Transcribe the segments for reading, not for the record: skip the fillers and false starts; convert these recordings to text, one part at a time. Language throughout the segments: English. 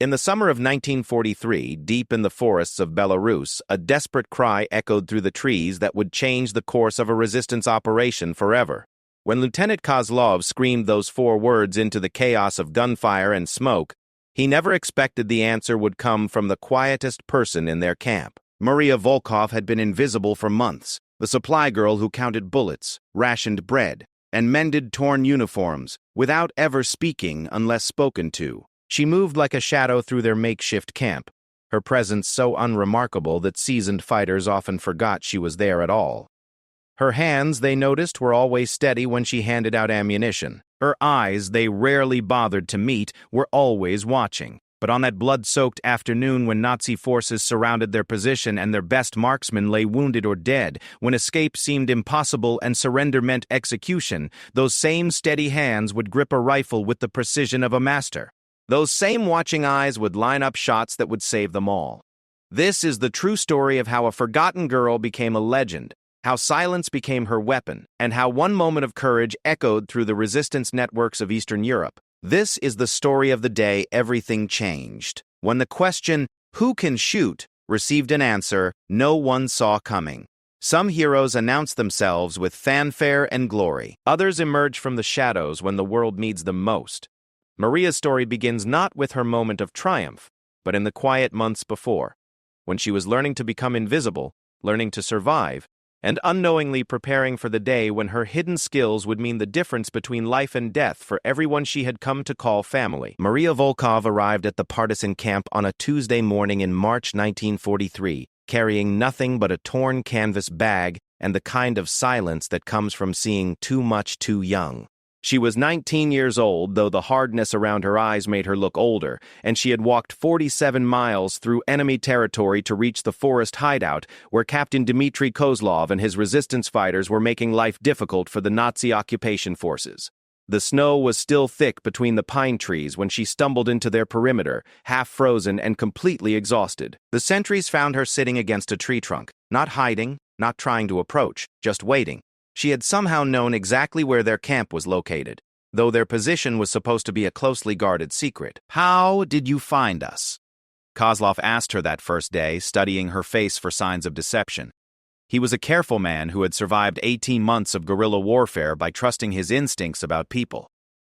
In the summer of 1943, deep in the forests of Belarus, a desperate cry echoed through the trees that would change the course of a resistance operation forever. When Lieutenant Kozlov screamed those 4 words into the chaos of gunfire and smoke, he never expected the answer would come from the quietest person in their camp. Maria Volkov had been invisible for months, the supply girl who counted bullets, rationed bread, and mended torn uniforms, without ever speaking unless spoken to. She moved like a shadow through their makeshift camp, her presence so unremarkable that seasoned fighters often forgot she was there at all. Her hands, they noticed, were always steady when she handed out ammunition. Her eyes, they rarely bothered to meet, were always watching. But on that blood-soaked afternoon when Nazi forces surrounded their position and their best marksmen lay wounded or dead, when escape seemed impossible and surrender meant execution, those same steady hands would grip a rifle with the precision of a master. Those same watching eyes would line up shots that would save them all. This is the true story of how a forgotten girl became a legend, how silence became her weapon, and how one moment of courage echoed through the resistance networks of Eastern Europe. This is the story of the day everything changed, when the question, "Who can shoot?" received an answer no one saw coming. Some heroes announced themselves with fanfare and glory. Others emerged from the shadows when the world needs them most. Maria's story begins not with her moment of triumph, but in the quiet months before, when she was learning to become invisible, learning to survive, and unknowingly preparing for the day when her hidden skills would mean the difference between life and death for everyone she had come to call family. Maria Volkov arrived at the partisan camp on a Tuesday morning in March 1943, carrying nothing but a torn canvas bag and the kind of silence that comes from seeing too much too young. She was 19 years old, though the hardness around her eyes made her look older, and she had walked 47 miles through enemy territory to reach the forest hideout, where Captain Dmitry Kozlov and his resistance fighters were making life difficult for the Nazi occupation forces. The snow was still thick between the pine trees when she stumbled into their perimeter, half frozen and completely exhausted. The sentries found her sitting against a tree trunk, not hiding, not trying to approach, just waiting. She had somehow known exactly where their camp was located, though their position was supposed to be a closely guarded secret. "How did you find us?" Kozlov asked her that first day, studying her face for signs of deception. He was a careful man who had survived 18 months of guerrilla warfare by trusting his instincts about people.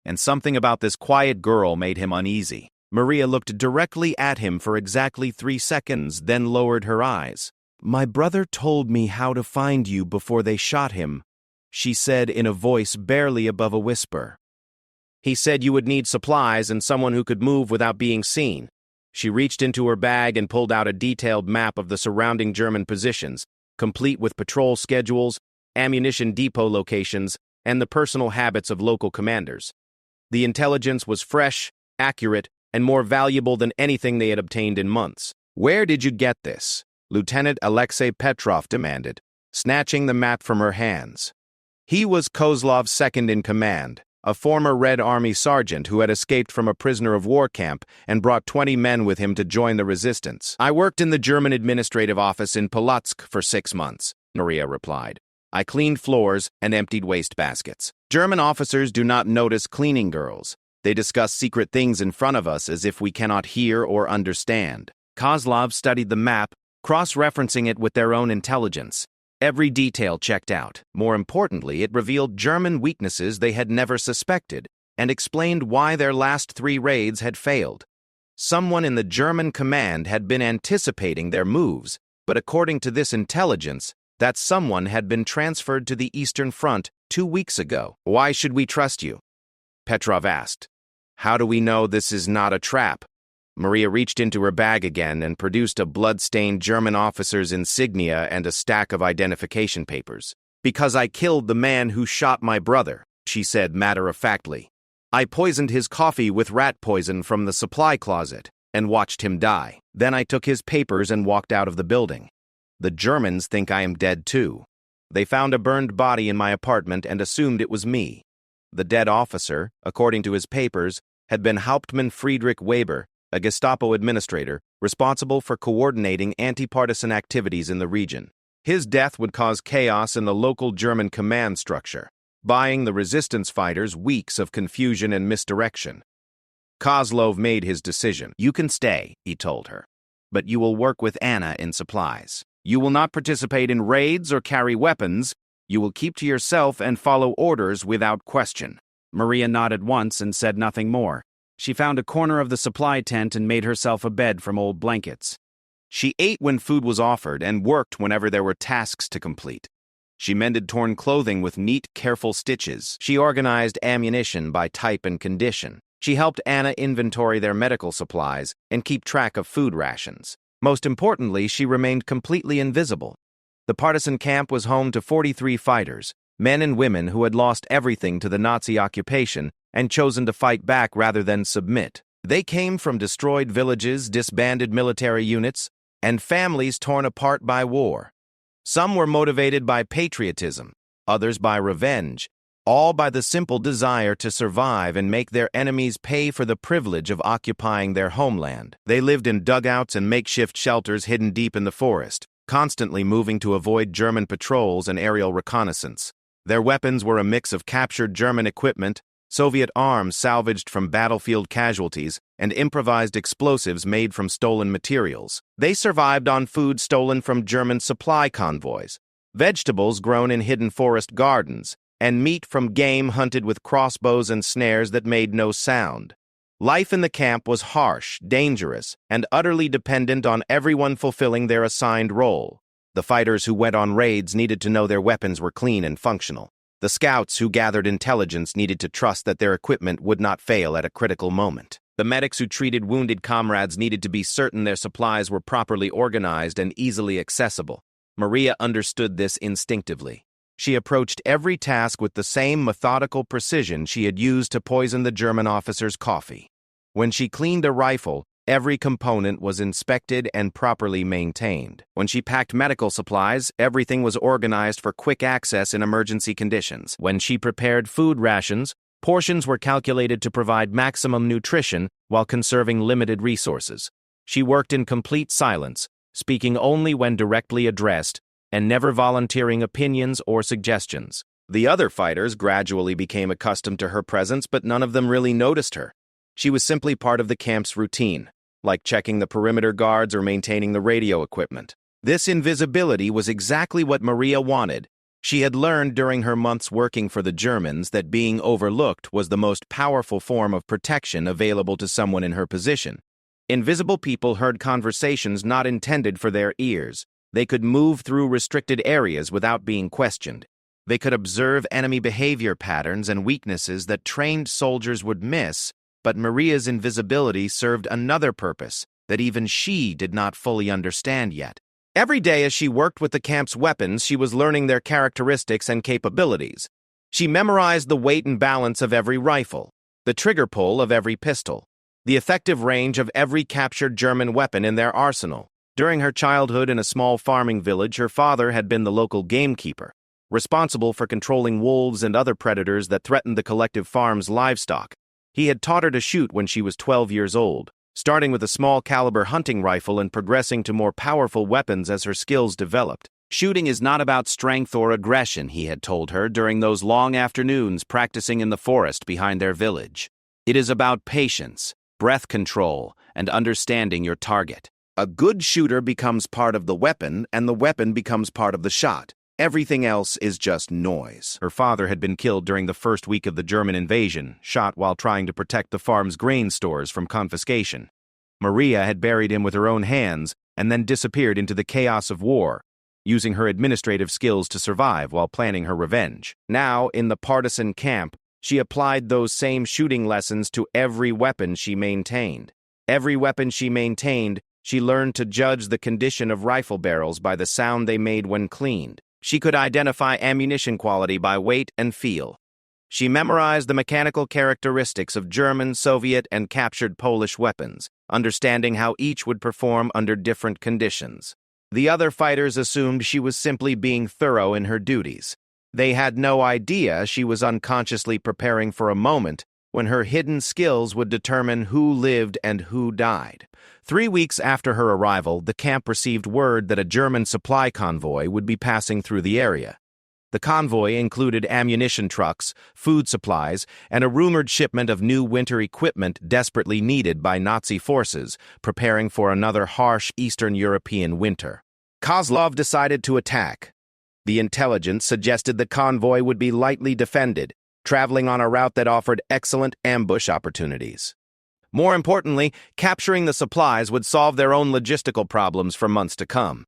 And something about this quiet girl made him uneasy. Maria looked directly at him for exactly 3 seconds, then lowered her eyes. "My brother told me how to find you before they shot him," she said in a voice barely above a whisper. "He said you would need supplies and someone who could move without being seen." She reached into her bag and pulled out a detailed map of the surrounding German positions, complete with patrol schedules, ammunition depot locations, and the personal habits of local commanders. The intelligence was fresh, accurate, and more valuable than anything they had obtained in months. "Where did you get this?" Lieutenant Alexei Petrov demanded, snatching the map from her hands. He was Kozlov's second in command, a former Red Army sergeant who had escaped from a prisoner of war camp and brought 20 men with him to join the resistance. "I worked in the German administrative office in Polotsk for 6 months, Maria replied. "I cleaned floors and emptied waste baskets. German officers do not notice cleaning girls. They discuss secret things in front of us as if we cannot hear or understand." Kozlov studied the map, cross-referencing it with their own intelligence. Every detail checked out. More importantly, it revealed German weaknesses they had never suspected and explained why their last 3 raids had failed. Someone in the German command had been anticipating their moves, but according to this intelligence, that someone had been transferred to the Eastern Front 2 weeks ago. "Why should we trust you?" Petrov asked. "How do we know this is not a trap?" Maria reached into her bag again and produced a blood-stained German officer's insignia and a stack of identification papers. "Because I killed the man who shot my brother," she said matter-of-factly. "I poisoned his coffee with rat poison from the supply closet and watched him die. Then I took his papers and walked out of the building. The Germans think I am dead too. They found a burned body in my apartment and assumed it was me. The dead officer, according to his papers, had been Hauptmann Friedrich Weber, a Gestapo administrator responsible for coordinating anti-partisan activities in the region. His death would cause chaos in the local German command structure, buying the resistance fighters weeks of confusion and misdirection." Kozlov made his decision. "You can stay," he told her, "but you will work with Anna in supplies. You will not participate in raids or carry weapons. You will keep to yourself and follow orders without question." Maria nodded once and said nothing more. She found a corner of the supply tent and made herself a bed from old blankets. She ate when food was offered and worked whenever there were tasks to complete. She mended torn clothing with neat, careful stitches. She organized ammunition by type and condition. She helped Anna inventory their medical supplies and keep track of food rations. Most importantly, she remained completely invisible. The partisan camp was home to 43 fighters, men and women who had lost everything to the Nazi occupation and chosen to fight back rather than submit. They came from destroyed villages, disbanded military units, and families torn apart by war. Some were motivated by patriotism, others by revenge, all by the simple desire to survive and make their enemies pay for the privilege of occupying their homeland. They lived in dugouts and makeshift shelters hidden deep in the forest, constantly moving to avoid German patrols and aerial reconnaissance. Their weapons were a mix of captured German equipment, Soviet arms salvaged from battlefield casualties, and improvised explosives made from stolen materials. They survived on food stolen from German supply convoys, vegetables grown in hidden forest gardens, and meat from game hunted with crossbows and snares that made no sound. Life in the camp was harsh, dangerous, and utterly dependent on everyone fulfilling their assigned role. The fighters who went on raids needed to know their weapons were clean and functional. The scouts who gathered intelligence needed to trust that their equipment would not fail at a critical moment. The medics who treated wounded comrades needed to be certain their supplies were properly organized and easily accessible. Maria understood this instinctively. She approached every task with the same methodical precision she had used to poison the German officer's coffee. When she cleaned a rifle, every component was inspected and properly maintained. When she packed medical supplies, everything was organized for quick access in emergency conditions. When she prepared food rations, portions were calculated to provide maximum nutrition while conserving limited resources. She worked in complete silence, speaking only when directly addressed, and never volunteering opinions or suggestions. The other fighters gradually became accustomed to her presence, but none of them really noticed her. She was simply part of the camp's routine, like checking the perimeter guards or maintaining the radio equipment. This invisibility was exactly what Maria wanted. She had learned during her months working for the Germans that being overlooked was the most powerful form of protection available to someone in her position. Invisible people heard conversations not intended for their ears. They could move through restricted areas without being questioned. They could observe enemy behavior patterns and weaknesses that trained soldiers would miss, but Maria's invisibility served another purpose that even she did not fully understand yet. Every day as she worked with the camp's weapons, she was learning their characteristics and capabilities. She memorized the weight and balance of every rifle, the trigger pull of every pistol, the effective range of every captured German weapon in their arsenal. During her childhood in a small farming village, her father had been the local gamekeeper, responsible for controlling wolves and other predators that threatened the collective farm's livestock. He had taught her to shoot when she was 12 years old, starting with a small-caliber hunting rifle and progressing to more powerful weapons as her skills developed. Shooting is not about strength or aggression, he had told her during those long afternoons practicing in the forest behind their village. It is about patience, breath control, and understanding your target. A good shooter becomes part of the weapon, and the weapon becomes part of the shot. Everything else is just noise. Her father had been killed during the first week of the German invasion, shot while trying to protect the farm's grain stores from confiscation. Maria had buried him with her own hands and then disappeared into the chaos of war, using her administrative skills to survive while planning her revenge. Now, in the partisan camp, she applied those same shooting lessons to every weapon she maintained. Every weapon she maintained, she learned to judge the condition of rifle barrels by the sound they made when cleaned. She could identify ammunition quality by weight and feel. She memorized the mechanical characteristics of German, Soviet, and captured Polish weapons, understanding how each would perform under different conditions. The other fighters assumed she was simply being thorough in her duties. They had no idea she was unconsciously preparing for a moment when her hidden skills would determine who lived and who died. 3 weeks after her arrival, the camp received word that a German supply convoy would be passing through the area. The convoy included ammunition trucks, food supplies, and a rumored shipment of new winter equipment desperately needed by Nazi forces, preparing for another harsh Eastern European winter. Kozlov decided to attack. The intelligence suggested the convoy would be lightly defended, traveling on a route that offered excellent ambush opportunities. More importantly, capturing the supplies would solve their own logistical problems for months to come.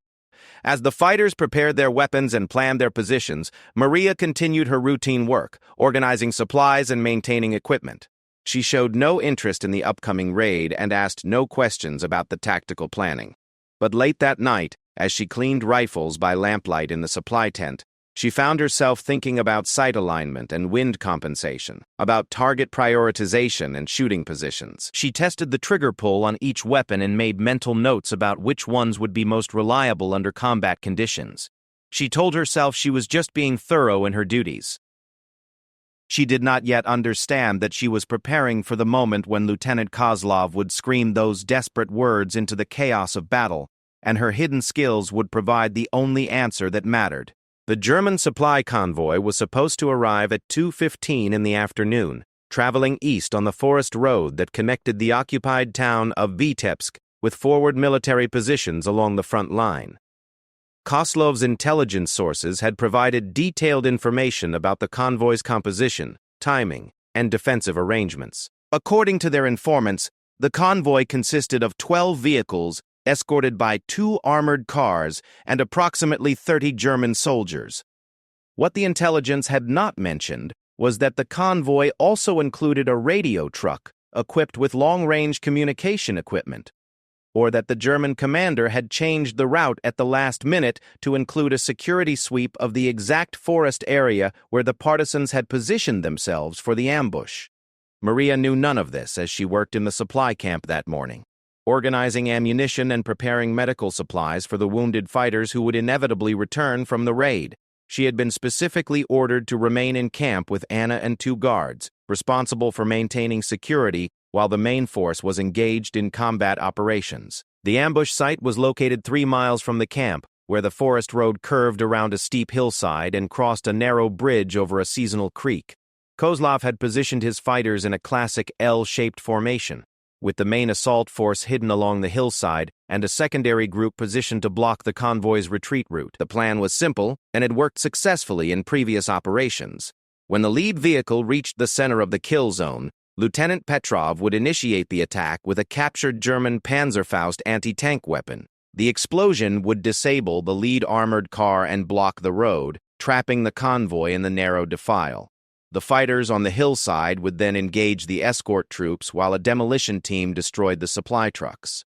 As the fighters prepared their weapons and planned their positions, Maria continued her routine work, organizing supplies and maintaining equipment. She showed no interest in the upcoming raid and asked no questions about the tactical planning. But late that night, as she cleaned rifles by lamplight in the supply tent, she found herself thinking about sight alignment and wind compensation, about target prioritization and shooting positions. She tested the trigger pull on each weapon and made mental notes about which ones would be most reliable under combat conditions. She told herself she was just being thorough in her duties. She did not yet understand that she was preparing for the moment when Lieutenant Kozlov would scream those desperate words into the chaos of battle, and her hidden skills would provide the only answer that mattered. The German supply convoy was supposed to arrive at 2:15 in the afternoon, traveling east on the forest road that connected the occupied town of Vitebsk with forward military positions along the front line. Kozlov's intelligence sources had provided detailed information about the convoy's composition, timing, and defensive arrangements. According to their informants, the convoy consisted of 12 vehicles escorted by 2 armored cars and approximately 30 German soldiers. What the intelligence had not mentioned was that the convoy also included a radio truck equipped with long-range communication equipment, or that the German commander had changed the route at the last minute to include a security sweep of the exact forest area where the partisans had positioned themselves for the ambush. Maria knew none of this as she worked in the supply camp that morning, organizing ammunition and preparing medical supplies for the wounded fighters who would inevitably return from the raid. She had been specifically ordered to remain in camp with Anna and 2 guards, responsible for maintaining security while the main force was engaged in combat operations. The ambush site was located 3 miles from the camp, where the forest road curved around a steep hillside and crossed a narrow bridge over a seasonal creek. Kozlov had positioned his fighters in a classic L-shaped formation, with the main assault force hidden along the hillside and a secondary group positioned to block the convoy's retreat route. The plan was simple and had worked successfully in previous operations. When the lead vehicle reached the center of the kill zone, Lieutenant Petrov would initiate the attack with a captured German Panzerfaust anti-tank weapon. The explosion would disable the lead armored car and block the road, trapping the convoy in the narrow defile. The fighters on the hillside would then engage the escort troops while a demolition team destroyed the supply trucks.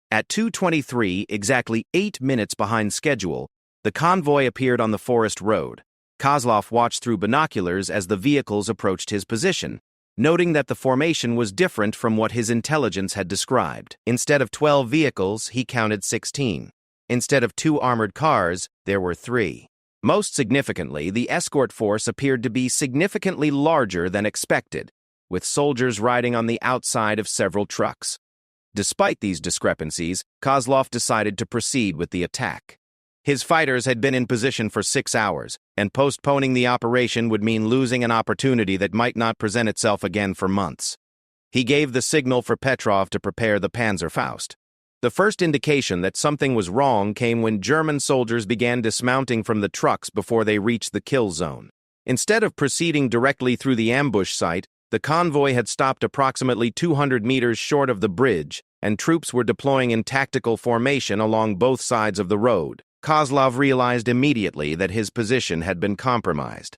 At 2:23, exactly 8 minutes behind schedule, the convoy appeared on the forest road. Kozlov watched through binoculars as the vehicles approached his position, noting that the formation was different from what his intelligence had described. Instead of 12 vehicles, he counted 16. Instead of 2 armored cars, there were 3. Most significantly, the escort force appeared to be significantly larger than expected, with soldiers riding on the outside of several trucks. Despite these discrepancies, Kozlov decided to proceed with the attack. His fighters had been in position for 6 hours, and postponing the operation would mean losing an opportunity that might not present itself again for months. He gave the signal for Petrov to prepare the Panzerfaust. The first indication that something was wrong came when German soldiers began dismounting from the trucks before they reached the kill zone. Instead of proceeding directly through the ambush site, the convoy had stopped approximately 200 meters short of the bridge, and troops were deploying in tactical formation along both sides of the road. Kozlov realized immediately that his position had been compromised.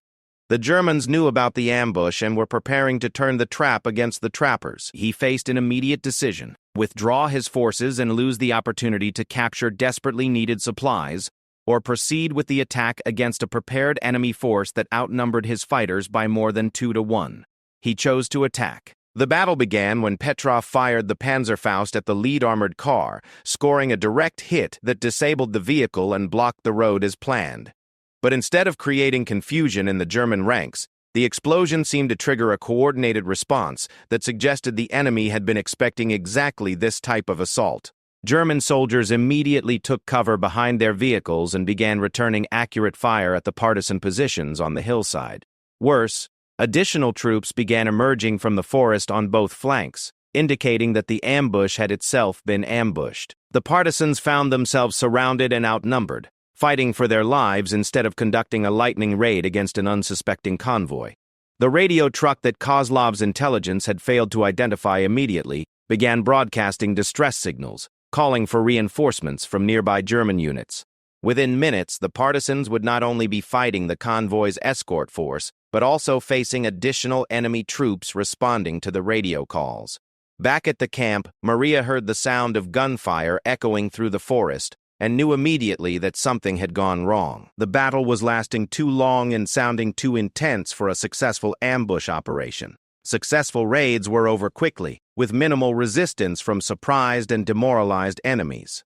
The Germans knew about the ambush and were preparing to turn the trap against the trappers. He faced an immediate decision: withdraw his forces and lose the opportunity to capture desperately needed supplies, or proceed with the attack against a prepared enemy force that outnumbered his fighters by more than 2-1. He chose to attack. The battle began when Petrov fired the Panzerfaust at the lead armored car, scoring a direct hit that disabled the vehicle and blocked the road as planned. But instead of creating confusion in the German ranks, the explosion seemed to trigger a coordinated response that suggested the enemy had been expecting exactly this type of assault. German soldiers immediately took cover behind their vehicles and began returning accurate fire at the partisan positions on the hillside. Worse, additional troops began emerging from the forest on both flanks, indicating that the ambush had itself been ambushed. The partisans found themselves surrounded and outnumbered, fighting for their lives instead of conducting a lightning raid against an unsuspecting convoy. The radio truck that Kozlov's intelligence had failed to identify immediately began broadcasting distress signals, calling for reinforcements from nearby German units. Within minutes, the partisans would not only be fighting the convoy's escort force, but also facing additional enemy troops responding to the radio calls. Back at the camp, Maria heard the sound of gunfire echoing through the forest and knew immediately that something had gone wrong. The battle was lasting too long and sounding too intense for a successful ambush operation. Successful raids were over quickly, with minimal resistance from surprised and demoralized enemies.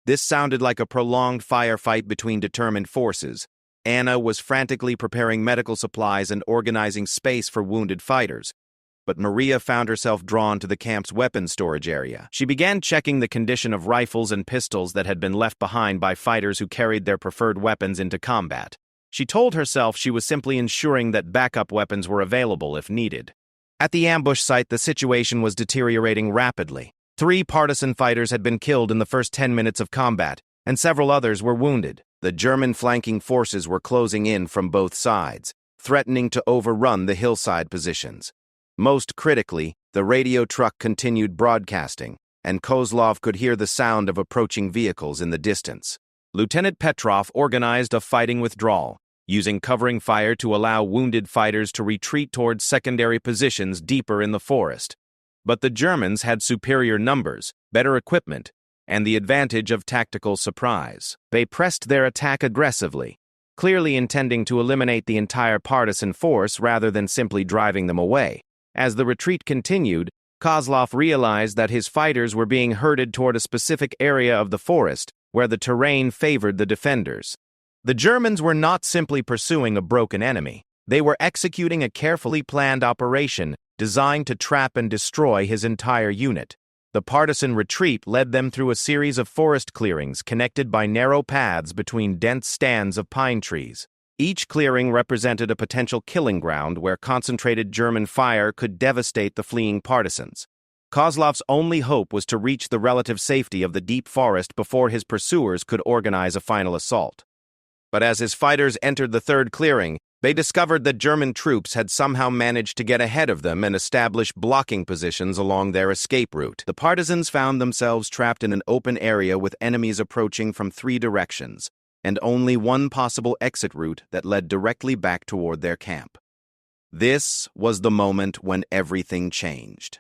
This sounded like a prolonged firefight between determined forces. Anna was frantically preparing medical supplies and organizing space for wounded fighters, but Maria found herself drawn to the camp's weapons storage area. She began checking the condition of rifles and pistols that had been left behind by fighters who carried their preferred weapons into combat. She told herself she was simply ensuring that backup weapons were available if needed. At the ambush site, the situation was deteriorating rapidly. 3 partisan fighters had been killed in the first 10 minutes of combat, and several others were wounded. The German flanking forces were closing in from both sides, threatening to overrun the hillside positions. Most critically, the radio truck continued broadcasting, and Kozlov could hear the sound of approaching vehicles in the distance. Lieutenant Petrov organized a fighting withdrawal, using covering fire to allow wounded fighters to retreat towards secondary positions deeper in the forest. But the Germans had superior numbers, better equipment, and the advantage of tactical surprise. They pressed their attack aggressively, clearly intending to eliminate the entire partisan force rather than simply driving them away. As the retreat continued, Kozlov realized that his fighters were being herded toward a specific area of the forest where the terrain favored the defenders. The Germans were not simply pursuing a broken enemy. They were executing a carefully planned operation designed to trap and destroy his entire unit. The partisan retreat led them through a series of forest clearings connected by narrow paths between dense stands of pine trees. Each clearing represented a potential killing ground where concentrated German fire could devastate the fleeing partisans. Kozlov's only hope was to reach the relative safety of the deep forest before his pursuers could organize a final assault. But as his fighters entered the third clearing, they discovered that German troops had somehow managed to get ahead of them and establish blocking positions along their escape route. The partisans found themselves trapped in an open area with enemies approaching from 3 directions, and only one possible exit route that led directly back toward their camp. This was the moment when everything changed.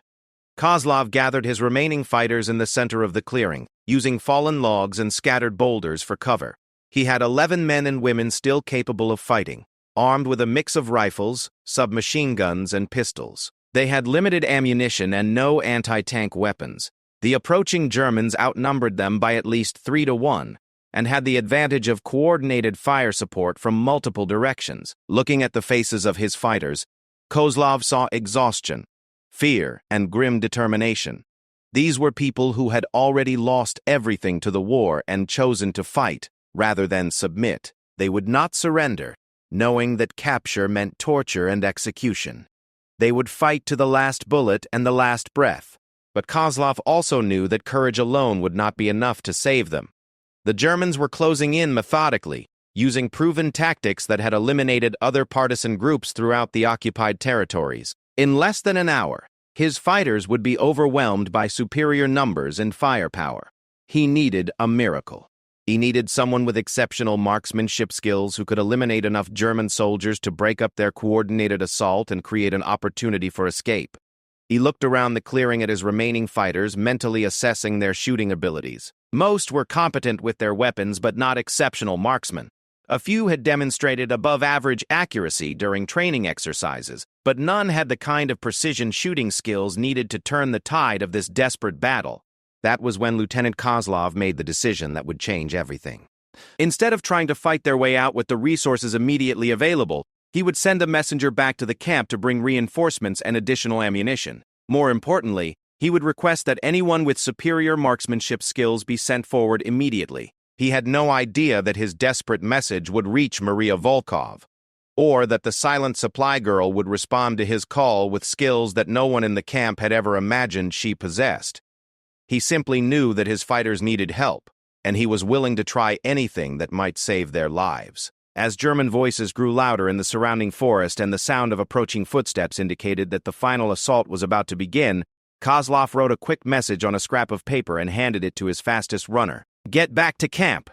Kozlov gathered his remaining fighters in the center of the clearing, using fallen logs and scattered boulders for cover. He had 11 men and women still capable of fighting, armed with a mix of rifles, submachine guns, and pistols. They had limited ammunition and no anti-tank weapons. The approaching Germans outnumbered them by at least 3-1, and had the advantage of coordinated fire support from multiple directions. Looking at the faces of his fighters, Kozlov saw exhaustion, fear, and grim determination. These were people who had already lost everything to the war and chosen to fight rather than submit. They would not surrender, knowing that capture meant torture and execution. They would fight to the last bullet and the last breath. But Kozlov also knew that courage alone would not be enough to save them. The Germans were closing in methodically, using proven tactics that had eliminated other partisan groups throughout the occupied territories. In less than an hour, his fighters would be overwhelmed by superior numbers and firepower. He needed a miracle. He needed someone with exceptional marksmanship skills who could eliminate enough German soldiers to break up their coordinated assault and create an opportunity for escape. He looked around the clearing at his remaining fighters, mentally assessing their shooting abilities. Most were competent with their weapons, but not exceptional marksmen. A few had demonstrated above-average accuracy during training exercises, but none had the kind of precision shooting skills needed to turn the tide of this desperate battle. That was when Lieutenant Kozlov made the decision that would change everything. Instead of trying to fight their way out with the resources immediately available, he would send a messenger back to the camp to bring reinforcements and additional ammunition. More importantly, He would request that anyone with superior marksmanship skills be sent forward immediately. He had no idea that his desperate message would reach Maria Volkov, or that the silent supply girl would respond to his call with skills that no one in the camp had ever imagined she possessed. He simply knew that his fighters needed help, and he was willing to try anything that might save their lives. As German voices grew louder in the surrounding forest and the sound of approaching footsteps indicated that the final assault was about to begin, Kozlov wrote a quick message on a scrap of paper and handed it to his fastest runner. "Get back to camp,"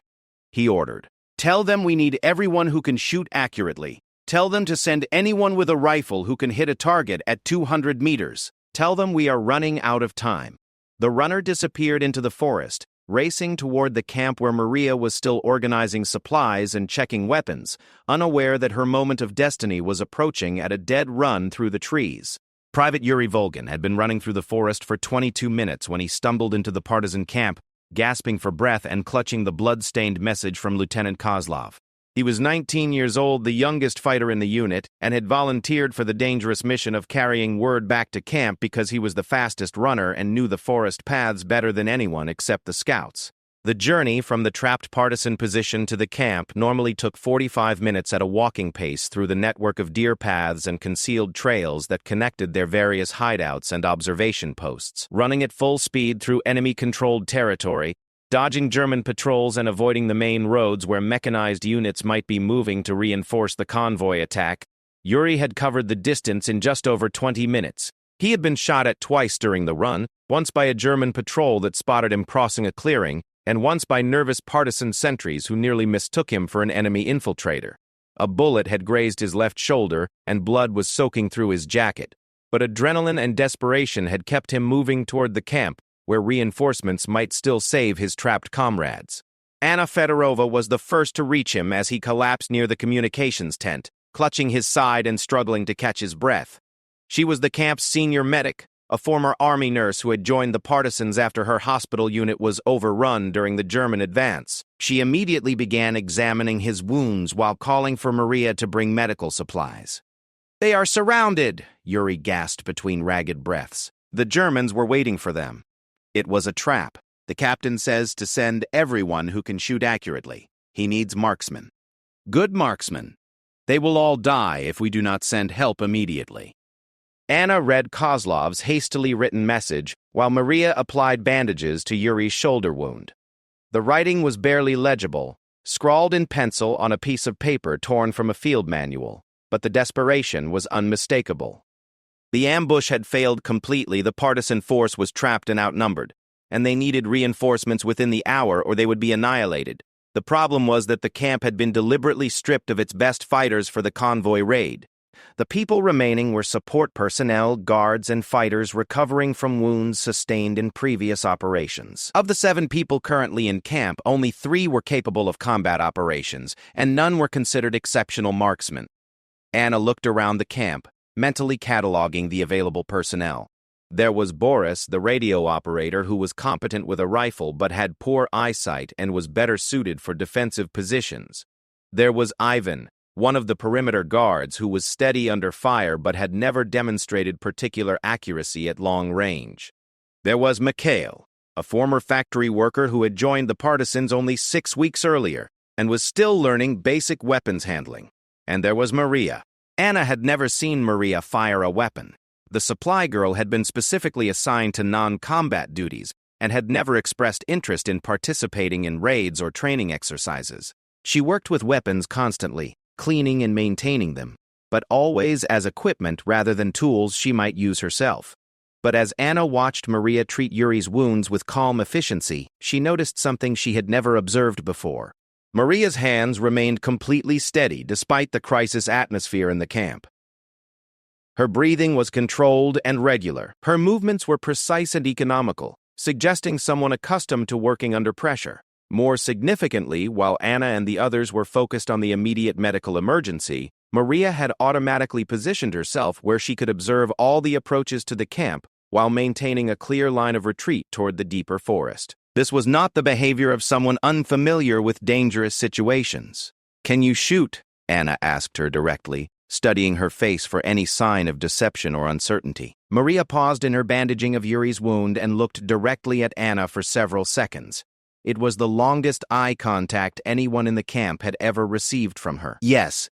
he ordered. "Tell them we need everyone who can shoot accurately. Tell them to send anyone with a rifle who can hit a target at 200 meters. Tell them we are running out of time." The runner disappeared into the forest, racing toward the camp where Maria was still organizing supplies and checking weapons, unaware that her moment of destiny was approaching at a dead run through the trees. Private Yuri Volgin had been running through the forest for 22 minutes when he stumbled into the partisan camp, gasping for breath and clutching the blood-stained message from Lieutenant Kozlov. He was 19 years old, the youngest fighter in the unit, and had volunteered for the dangerous mission of carrying word back to camp because he was the fastest runner and knew the forest paths better than anyone except the scouts. The journey from the trapped partisan position to the camp normally took 45 minutes at a walking pace through the network of deer paths and concealed trails that connected their various hideouts and observation posts. Running at full speed through enemy-controlled territory, dodging German patrols and avoiding the main roads where mechanized units might be moving to reinforce the convoy attack, Yuri had covered the distance in just over 20 minutes. He had been shot at twice during the run, once by a German patrol that spotted him crossing a clearing, and once by nervous partisan sentries who nearly mistook him for an enemy infiltrator. A bullet had grazed his left shoulder, and blood was soaking through his jacket. But adrenaline and desperation had kept him moving toward the camp, where reinforcements might still save his trapped comrades. Anna Fedorova was the first to reach him as he collapsed near the communications tent, clutching his side and struggling to catch his breath. She was the camp's senior medic, a former army nurse who had joined the partisans after her hospital unit was overrun during the German advance. She immediately began examining his wounds while calling for Maria to bring medical supplies. "They are surrounded," Yuri gasped between ragged breaths. The Germans were waiting for them. It was a trap. The captain says to send everyone who can shoot accurately. He needs marksmen. Good marksmen. They will all die if we do not send help immediately. Anna read Kozlov's hastily written message while Maria applied bandages to Yuri's shoulder wound. The writing was barely legible, scrawled in pencil on a piece of paper torn from a field manual, but the desperation was unmistakable. The ambush had failed completely, the partisan force was trapped and outnumbered, and they needed reinforcements within the hour or they would be annihilated. The problem was that the camp had been deliberately stripped of its best fighters for the convoy raid. The people remaining were support personnel, guards, and fighters recovering from wounds sustained in previous operations. Of the 7 people currently in camp, only 3 were capable of combat operations, and none were considered exceptional marksmen. Anna looked around the camp, mentally cataloging the available personnel. There was Boris, the radio operator, who was competent with a rifle but had poor eyesight and was better suited for defensive positions. There was Ivan, one of the perimeter guards, who was steady under fire but had never demonstrated particular accuracy at long range. There was Mikhail, a former factory worker who had joined the partisans only 6 weeks earlier and was still learning basic weapons handling. And there was Maria. Anna had never seen Maria fire a weapon. The supply girl had been specifically assigned to non-combat duties and had never expressed interest in participating in raids or training exercises. She worked with weapons constantly, cleaning and maintaining them, but always as equipment rather than tools she might use herself. But as Anna watched Maria treat Yuri's wounds with calm efficiency, she noticed something she had never observed before. Maria's hands remained completely steady despite the crisis atmosphere in the camp. Her breathing was controlled and regular. Her movements were precise and economical, suggesting someone accustomed to working under pressure. More significantly, while Anna and the others were focused on the immediate medical emergency, Maria had automatically positioned herself where she could observe all the approaches to the camp while maintaining a clear line of retreat toward the deeper forest. This was not the behavior of someone unfamiliar with dangerous situations. "Can you shoot?" Anna asked her directly, studying her face for any sign of deception or uncertainty. Maria paused in her bandaging of Yuri's wound and looked directly at Anna for several seconds. It was the longest eye contact anyone in the camp had ever received from her. "Yes,"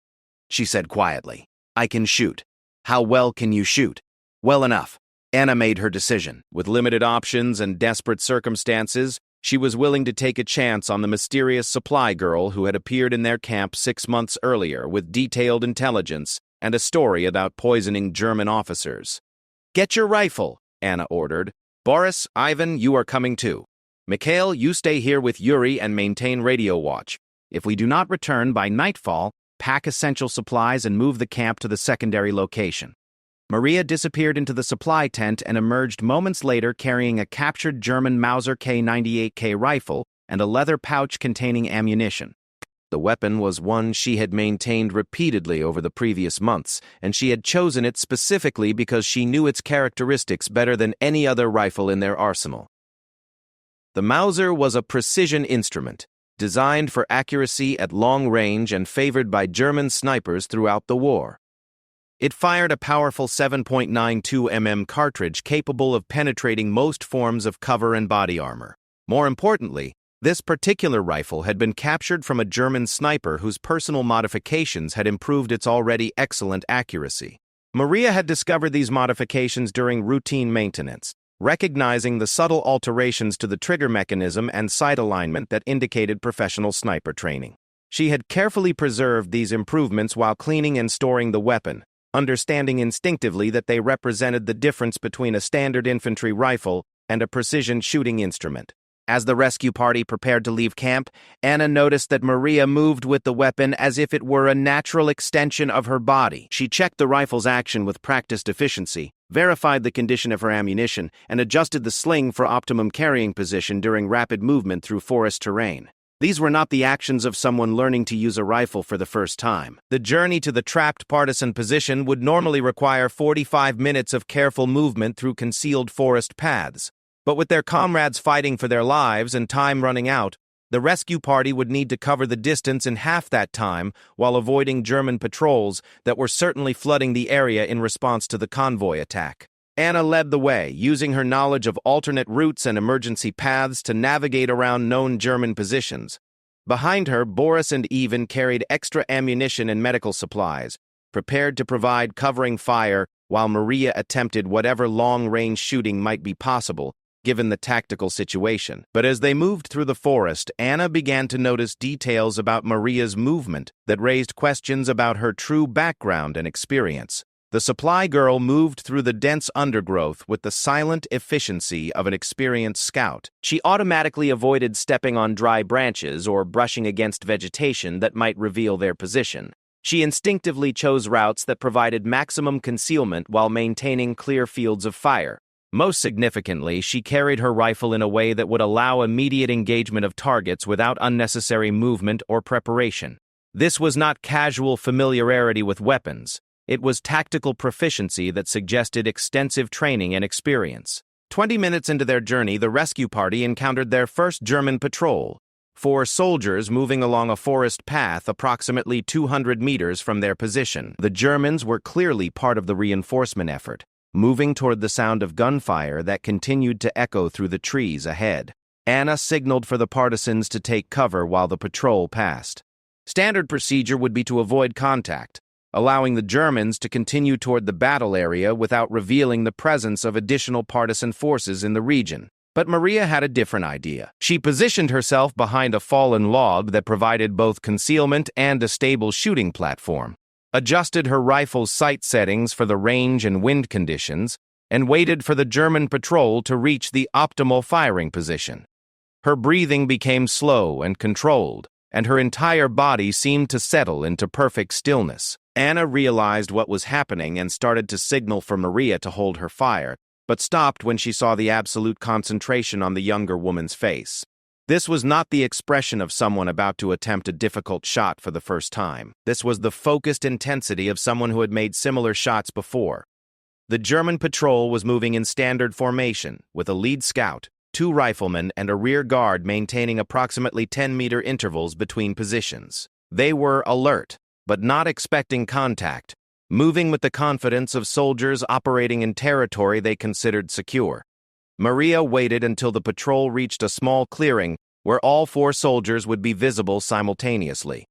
she said quietly. "I can shoot." "How well can you shoot?" "Well enough." Anna made her decision. With limited options and desperate circumstances, she was willing to take a chance on the mysterious supply girl who had appeared in their camp 6 months earlier with detailed intelligence and a story about poisoning German officers. "Get your rifle," Anna ordered. "Boris, Ivan, you are coming too. Mikhail, you stay here with Yuri and maintain radio watch. If we do not return by nightfall, pack essential supplies and move the camp to the secondary location." Maria disappeared into the supply tent and emerged moments later carrying a captured German Mauser K98K rifle and a leather pouch containing ammunition. The weapon was one she had maintained repeatedly over the previous months, and she had chosen it specifically because she knew its characteristics better than any other rifle in their arsenal. The Mauser was a precision instrument, designed for accuracy at long range and favored by German snipers throughout the war. It fired a powerful 7.92 mm cartridge capable of penetrating most forms of cover and body armor. More importantly, this particular rifle had been captured from a German sniper whose personal modifications had improved its already excellent accuracy. Maria had discovered these modifications during routine maintenance, recognizing the subtle alterations to the trigger mechanism and sight alignment that indicated professional sniper training. She had carefully preserved these improvements while cleaning and storing the weapon, understanding instinctively that they represented the difference between a standard infantry rifle and a precision shooting instrument. As the rescue party prepared to leave camp, Anna noticed that Maria moved with the weapon as if it were a natural extension of her body. She checked the rifle's action with practiced efficiency, verified the condition of her ammunition, and adjusted the sling for optimum carrying position during rapid movement through forest terrain. These were not the actions of someone learning to use a rifle for the first time. The journey to the trapped partisan position would normally require 45 minutes of careful movement through concealed forest paths. But with their comrades fighting for their lives and time running out, the rescue party would need to cover the distance in half that time while avoiding German patrols that were certainly flooding the area in response to the convoy attack. Anna led the way, using her knowledge of alternate routes and emergency paths to navigate around known German positions. Behind her, Boris and Ivan carried extra ammunition and medical supplies, prepared to provide covering fire while Maria attempted whatever long-range shooting might be possible, given the tactical situation. But as they moved through the forest, Anna began to notice details about Maria's movement that raised questions about her true background and experience. The supply girl moved through the dense undergrowth with the silent efficiency of an experienced scout. She automatically avoided stepping on dry branches or brushing against vegetation that might reveal their position. She instinctively chose routes that provided maximum concealment while maintaining clear fields of fire. Most significantly, she carried her rifle in a way that would allow immediate engagement of targets without unnecessary movement or preparation. This was not casual familiarity with weapons. It was tactical proficiency that suggested extensive training and experience. 20 minutes into their journey, the rescue party encountered their first German patrol. 4 soldiers moving along a forest path approximately 200 meters from their position. The Germans were clearly part of the reinforcement effort, moving toward the sound of gunfire that continued to echo through the trees ahead. Anna signaled for the partisans to take cover while the patrol passed. Standard procedure would be to avoid contact, allowing the Germans to continue toward the battle area without revealing the presence of additional partisan forces in the region. But Maria had a different idea. She positioned herself behind a fallen log that provided both concealment and a stable shooting platform, adjusted her rifle's sight settings for the range and wind conditions, and waited for the German patrol to reach the optimal firing position. Her breathing became slow and controlled, and her entire body seemed to settle into perfect stillness. Anna realized what was happening and started to signal for Maria to hold her fire, but stopped when she saw the absolute concentration on the younger woman's face. This was not the expression of someone about to attempt a difficult shot for the first time. This was the focused intensity of someone who had made similar shots before. The German patrol was moving in standard formation, with a lead scout, 2 riflemen, and a rear guard maintaining approximately 10-meter intervals between positions. They were alert, but not expecting contact, moving with the confidence of soldiers operating in territory they considered secure. Maria waited until the patrol reached a small clearing where all 4 soldiers would be visible simultaneously.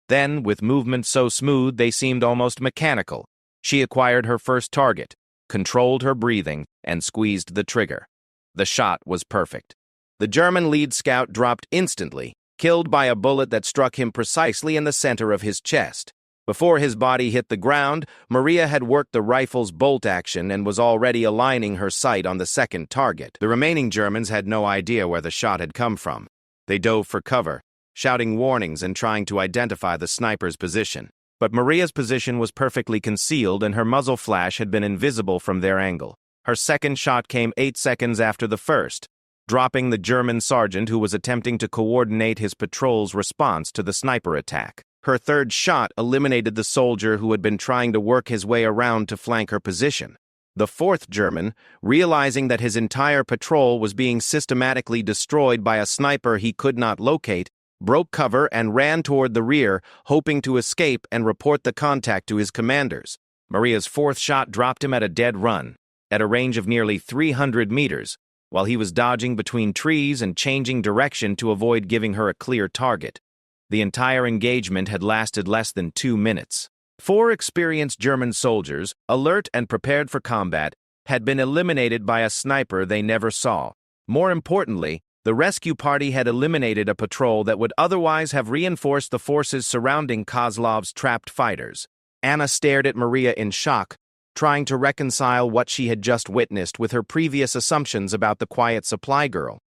Then, with movements so smooth they seemed almost mechanical, she acquired her first target, controlled her breathing, and squeezed the trigger. The shot was perfect. The German lead scout dropped instantly, killed by a bullet that struck him precisely in the center of his chest. Before his body hit the ground, Maria had worked the rifle's bolt action and was already aligning her sight on the second target. The remaining Germans had no idea where the shot had come from. They dove for cover, shouting warnings and trying to identify the sniper's position. But Maria's position was perfectly concealed and her muzzle flash had been invisible from their angle. Her second shot came 8 seconds after the first, dropping the German sergeant who was attempting to coordinate his patrol's response to the sniper attack. Her third shot eliminated the soldier who had been trying to work his way around to flank her position. The fourth German, realizing that his entire patrol was being systematically destroyed by a sniper he could not locate, broke cover and ran toward the rear, hoping to escape and report the contact to his commanders. Maria's fourth shot dropped him at a dead run, at a range of nearly 300 meters, while he was dodging between trees and changing direction to avoid giving her a clear target. The entire engagement had lasted less than 2 minutes. 4 experienced German soldiers, alert and prepared for combat, had been eliminated by a sniper they never saw. More importantly, the rescue party had eliminated a patrol that would otherwise have reinforced the forces surrounding Kozlov's trapped fighters. Anna stared at Maria in shock, trying to reconcile what she had just witnessed with her previous assumptions about the quiet supply girl.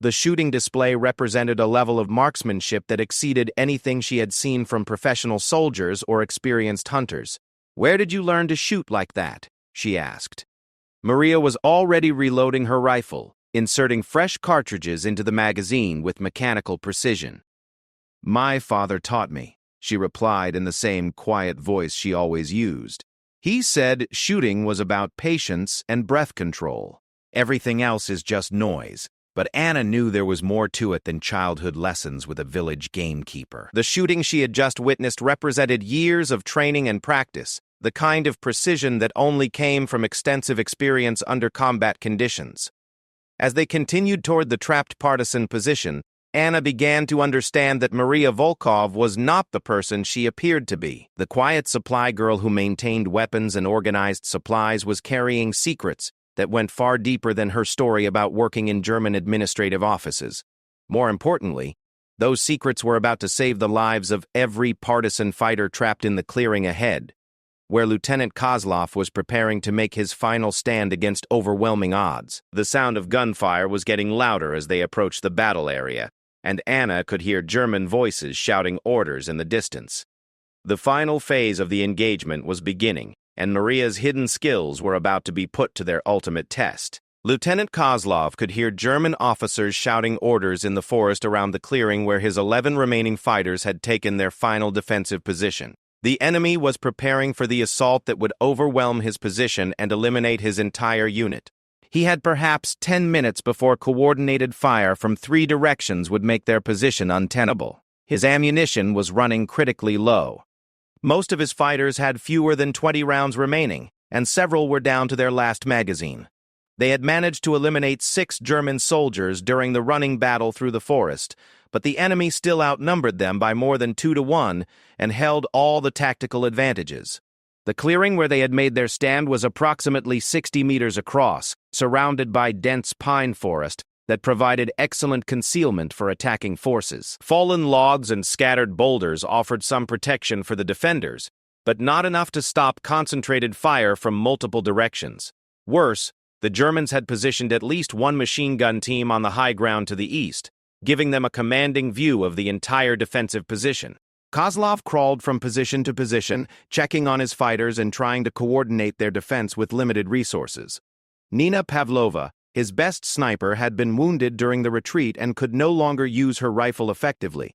The shooting display represented a level of marksmanship that exceeded anything she had seen from professional soldiers or experienced hunters. "Where did you learn to shoot like that?" she asked. Maria was already reloading her rifle, inserting fresh cartridges into the magazine with mechanical precision. "My father taught me," she replied in the same quiet voice she always used. "He said shooting was about patience and breath control. Everything else is just noise." But Anna knew there was more to it than childhood lessons with a village gamekeeper. The shooting she had just witnessed represented years of training and practice, the kind of precision that only came from extensive experience under combat conditions. As they continued toward the trapped partisan position, Anna began to understand that Maria Volkov was not the person she appeared to be. The quiet supply girl who maintained weapons and organized supplies was carrying secrets that went far deeper than her story about working in German administrative offices. More importantly, those secrets were about to save the lives of every partisan fighter trapped in the clearing ahead, where Lieutenant Kozlov was preparing to make his final stand against overwhelming odds. The sound of gunfire was getting louder as they approached the battle area, and Anna could hear German voices shouting orders in the distance. The final phase of the engagement was beginning, and Maria's hidden skills were about to be put to their ultimate test. Lieutenant Kozlov could hear German officers shouting orders in the forest around the clearing where his 11 remaining fighters had taken their final defensive position. The enemy was preparing for the assault that would overwhelm his position and eliminate his entire unit. He had perhaps 10 minutes before coordinated fire from 3 directions would make their position untenable. His ammunition was running critically low. Most of his fighters had fewer than 20 rounds remaining, and several were down to their last magazine. They had managed to eliminate 6 German soldiers during the running battle through the forest, but the enemy still outnumbered them by more than 2 to 1 and held all the tactical advantages. The clearing where they had made their stand was approximately 60 meters across, surrounded by dense pine forest that provided excellent concealment for attacking forces. Fallen logs and scattered boulders offered some protection for the defenders, but not enough to stop concentrated fire from multiple directions. Worse, the Germans had positioned at least 1 machine gun team on the high ground to the east, giving them a commanding view of the entire defensive position. Kozlov crawled from position to position, checking on his fighters and trying to coordinate their defense with limited resources. Nina Pavlova, his best sniper, had been wounded during the retreat and could no longer use her rifle effectively.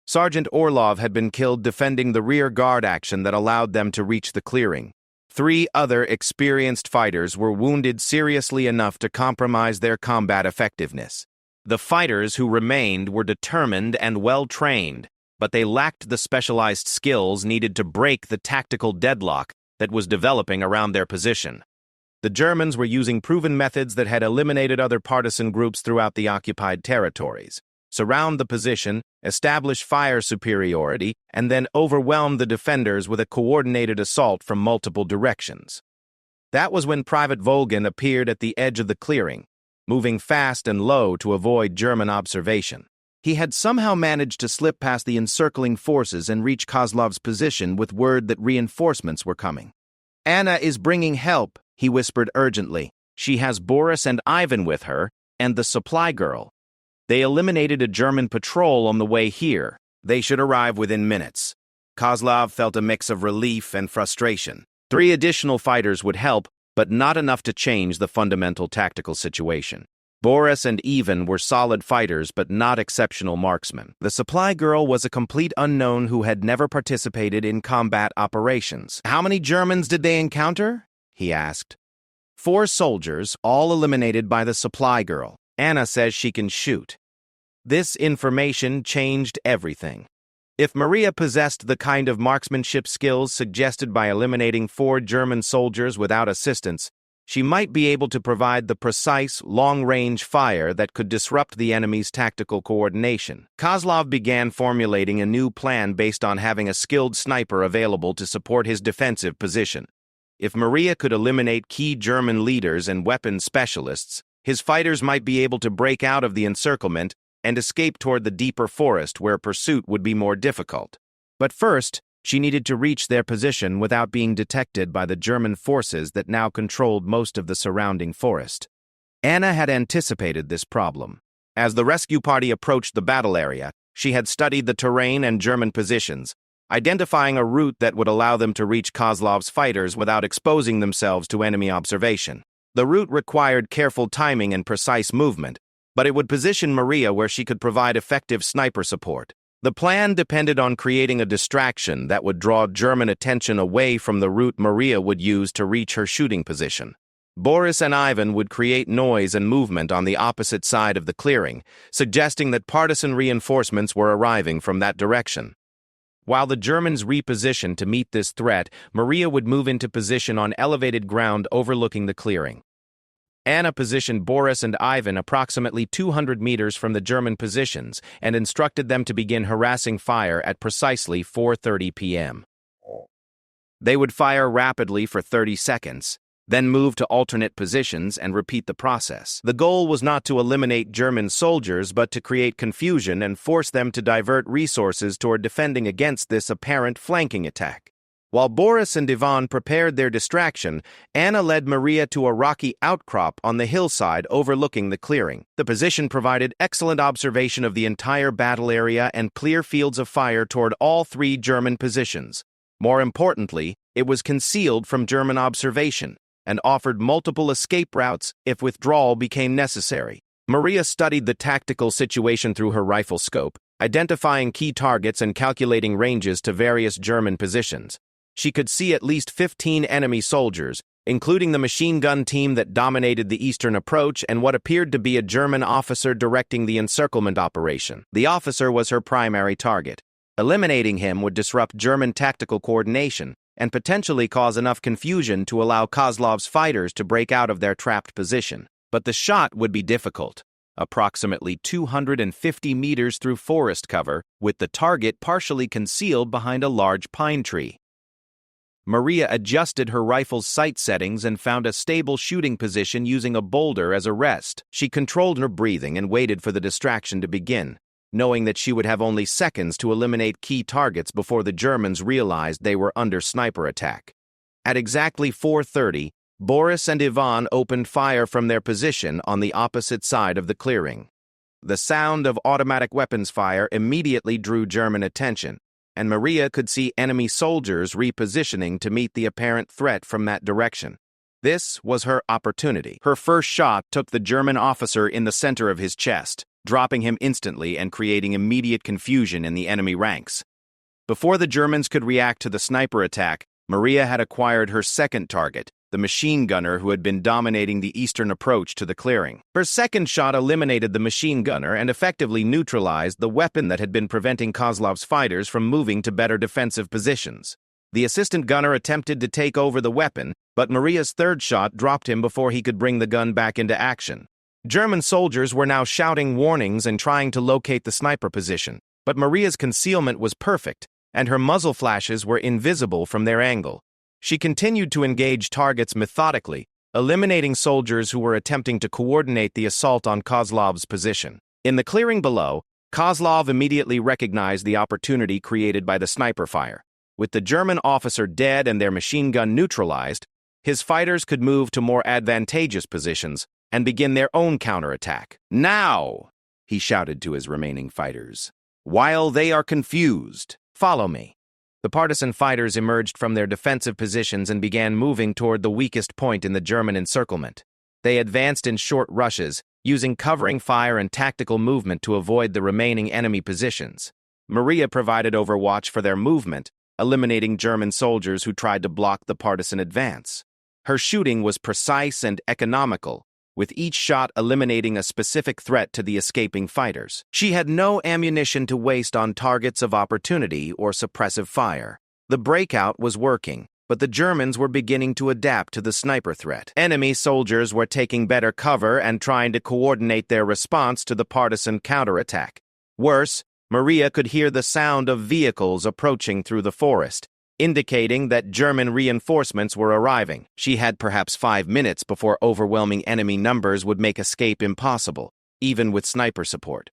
Sergeant Orlov had been killed defending the rear guard action that allowed them to reach the clearing. 3 other experienced fighters were wounded seriously enough to compromise their combat effectiveness. The fighters who remained were determined and well-trained, but they lacked the specialized skills needed to break the tactical deadlock that was developing around their position. The Germans were using proven methods that had eliminated other partisan groups throughout the occupied territories. Surround the position, establish fire superiority, and then overwhelm the defenders with a coordinated assault from multiple directions. That was when Private Volgin appeared at the edge of the clearing, moving fast and low to avoid German observation. He had somehow managed to slip past the encircling forces and reach Kozlov's position with word that reinforcements were coming. "Anna is bringing help," he whispered urgently. "She has Boris and Ivan with her, and the supply girl. They eliminated a German patrol on the way here. They should arrive within minutes." Kozlov felt a mix of relief and frustration. 3 additional fighters would help, but not enough to change the fundamental tactical situation. Boris and Ivan were solid fighters but not exceptional marksmen. The supply girl was a complete unknown who had never participated in combat operations. "How many Germans did they encounter?" he asked. 4 soldiers, all eliminated by the supply girl. Anna says she can shoot. This information changed everything. If Maria possessed the kind of marksmanship skills suggested by eliminating 4 German soldiers without assistance, she might be able to provide the precise, long-range fire that could disrupt the enemy's tactical coordination. Kozlov began formulating a new plan based on having a skilled sniper available to support his defensive position. If Maria could eliminate key German leaders and weapons specialists, his fighters might be able to break out of the encirclement and escape toward the deeper forest where pursuit would be more difficult. But first, she needed to reach their position without being detected by the German forces that now controlled most of the surrounding forest. Anna had anticipated this problem. As the rescue party approached the battle area, she had studied the terrain and German positions, identifying a route that would allow them to reach Kozlov's fighters without exposing themselves to enemy observation. The route required careful timing and precise movement, but it would position Maria where she could provide effective sniper support. The plan depended on creating a distraction that would draw German attention away from the route Maria would use to reach her shooting position. Boris and Ivan would create noise and movement on the opposite side of the clearing, suggesting that partisan reinforcements were arriving from that direction. While the Germans repositioned to meet this threat, Maria would move into position on elevated ground overlooking the clearing. Anna positioned Boris and Ivan approximately 200 meters from the German positions and instructed them to begin harassing fire at precisely 4:30 p.m. They would fire rapidly for 30 seconds, then move to alternate positions and repeat the process. The goal was not to eliminate German soldiers, but to create confusion and force them to divert resources toward defending against this apparent flanking attack. While Boris and Ivan prepared their distraction, Anna led Maria to a rocky outcrop on the hillside overlooking the clearing. The position provided excellent observation of the entire battle area and clear fields of fire toward all 3 German positions. More importantly, it was concealed from German observation and offered multiple escape routes if withdrawal became necessary. Maria studied the tactical situation through her rifle scope, identifying key targets and calculating ranges to various German positions. She could see at least 15 enemy soldiers, including the machine gun team that dominated the eastern approach and what appeared to be a German officer directing the encirclement operation. The officer was her primary target. Eliminating him would disrupt German tactical coordination and potentially cause enough confusion to allow Kozlov's fighters to break out of their trapped position. But the shot would be difficult. Approximately 250 meters through forest cover, with the target partially concealed behind a large pine tree. Maria adjusted her rifle's sight settings and found a stable shooting position using a boulder as a rest. She controlled her breathing and waited for the distraction to begin, knowing that she would have only seconds to eliminate key targets before the Germans realized they were under sniper attack. At exactly 4:30, Boris and Ivan opened fire from their position on the opposite side of the clearing. The sound of automatic weapons fire immediately drew German attention, and Maria could see enemy soldiers repositioning to meet the apparent threat from that direction. This was her opportunity. Her first shot took the German officer in the center of his chest, dropping him instantly and creating immediate confusion in the enemy ranks. Before the Germans could react to the sniper attack, Maria had acquired her second target, the machine gunner who had been dominating the eastern approach to the clearing. Her second shot eliminated the machine gunner and effectively neutralized the weapon that had been preventing Kozlov's fighters from moving to better defensive positions. The assistant gunner attempted to take over the weapon, but Maria's third shot dropped him before he could bring the gun back into action. German soldiers were now shouting warnings and trying to locate the sniper position, but Maria's concealment was perfect, and her muzzle flashes were invisible from their angle. She continued to engage targets methodically, eliminating soldiers who were attempting to coordinate the assault on Kozlov's position. In the clearing below, Kozlov immediately recognized the opportunity created by the sniper fire. With the German officer dead and their machine gun neutralized, his fighters could move to more advantageous positions and begin their own counterattack. "Now!" he shouted to his remaining fighters. "While they are confused, follow me." The partisan fighters emerged from their defensive positions and began moving toward the weakest point in the German encirclement. They advanced in short rushes, using covering fire and tactical movement to avoid the remaining enemy positions. Maria provided overwatch for their movement, eliminating German soldiers who tried to block the partisan advance. Her shooting was precise and economical, with each shot eliminating a specific threat to the escaping fighters. She had no ammunition to waste on targets of opportunity or suppressive fire. The breakout was working, but the Germans were beginning to adapt to the sniper threat. Enemy soldiers were taking better cover and trying to coordinate their response to the partisan counterattack. Worse, Maria could hear the sound of vehicles approaching through the forest, indicating that German reinforcements were arriving. She had perhaps 5 minutes before overwhelming enemy numbers would make escape impossible, even with sniper support.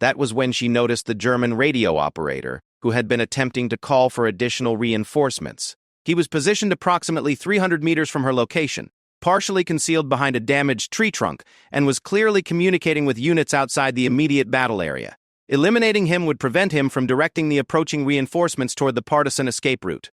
That was when she noticed the German radio operator, who had been attempting to call for additional reinforcements. He was positioned approximately 300 meters from her location, partially concealed behind a damaged tree trunk, and was clearly communicating with units outside the immediate battle area. Eliminating him would prevent him from directing the approaching reinforcements toward the partisan escape route.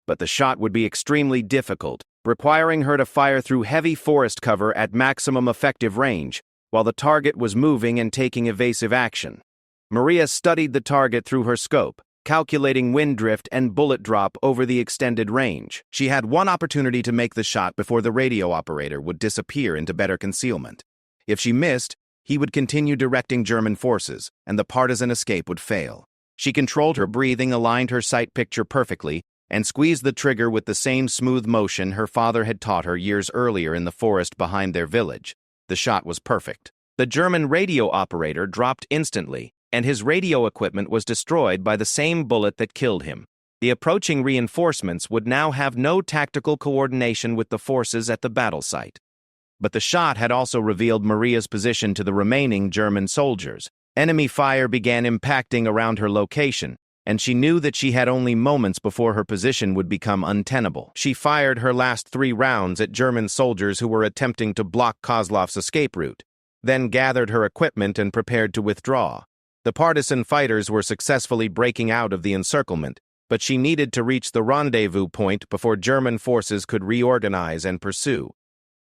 But the shot would be extremely difficult, requiring her to fire through heavy forest cover at maximum effective range, while the target was moving and taking evasive action. Maria studied the target through her scope, calculating wind drift and bullet drop over the extended range. She had one opportunity to make the shot before the radio operator would disappear into better concealment. If she missed, he would continue directing German forces, and the partisan escape would fail. She controlled her breathing, aligned her sight picture perfectly, and squeezed the trigger with the same smooth motion her father had taught her years earlier in the forest behind their village. The shot was perfect. The German radio operator dropped instantly, and his radio equipment was destroyed by the same bullet that killed him. The approaching reinforcements would now have no tactical coordination with the forces at the battle site. But the shot had also revealed Maria's position to the remaining German soldiers. Enemy fire began impacting around her location, and she knew that she had only moments before her position would become untenable. She fired her last 3 rounds at German soldiers who were attempting to block Kozlov's escape route, then gathered her equipment and prepared to withdraw. The partisan fighters were successfully breaking out of the encirclement, but she needed to reach the rendezvous point before German forces could reorganize and pursue.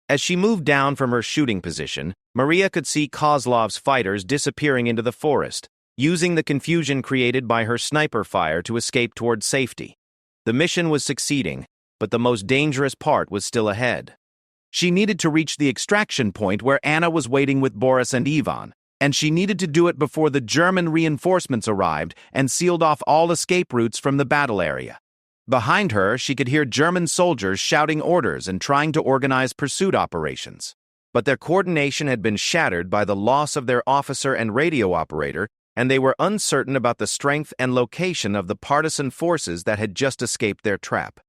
As she moved down from her shooting position, Maria could see Kozlov's fighters disappearing into the forest, using the confusion created by her sniper fire to escape toward safety. The mission was succeeding, but the most dangerous part was still ahead. She needed to reach the extraction point where Anna was waiting with Boris and Ivan, and she needed to do it before the German reinforcements arrived and sealed off all escape routes from the battle area. Behind her, she could hear German soldiers shouting orders and trying to organize pursuit operations. But their coordination had been shattered by the loss of their officer and radio operator, and they were uncertain about the strength and location of the partisan forces that had just escaped their trap.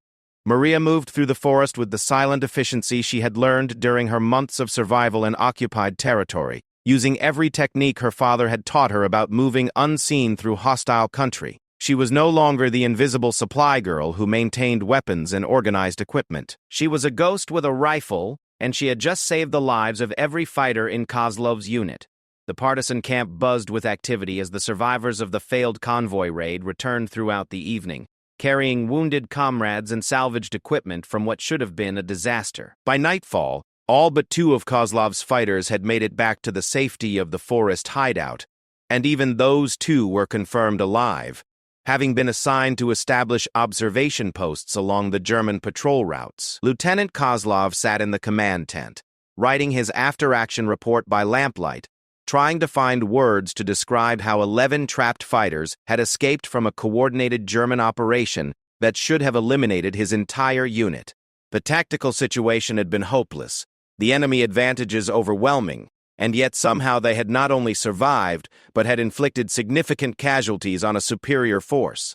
Maria moved through the forest with the silent efficiency she had learned during her months of survival in occupied territory, using every technique her father had taught her about moving unseen through hostile country. She was no longer the invisible supply girl who maintained weapons and organized equipment. She was a ghost with a rifle, and she had just saved the lives of every fighter in Kozlov's unit. The partisan camp buzzed with activity as the survivors of the failed convoy raid returned throughout the evening, carrying wounded comrades and salvaged equipment from what should have been a disaster. By nightfall, all but 2 of Kozlov's fighters had made it back to the safety of the forest hideout, and even those 2 were confirmed alive, having been assigned to establish observation posts along the German patrol routes. Lieutenant Kozlov sat in the command tent, writing his after-action report by lamplight, trying to find words to describe how 11 trapped fighters had escaped from a coordinated German operation that should have eliminated his entire unit. The tactical situation had been hopeless, the enemy advantages overwhelming, and yet somehow they had not only survived, but had inflicted significant casualties on a superior force.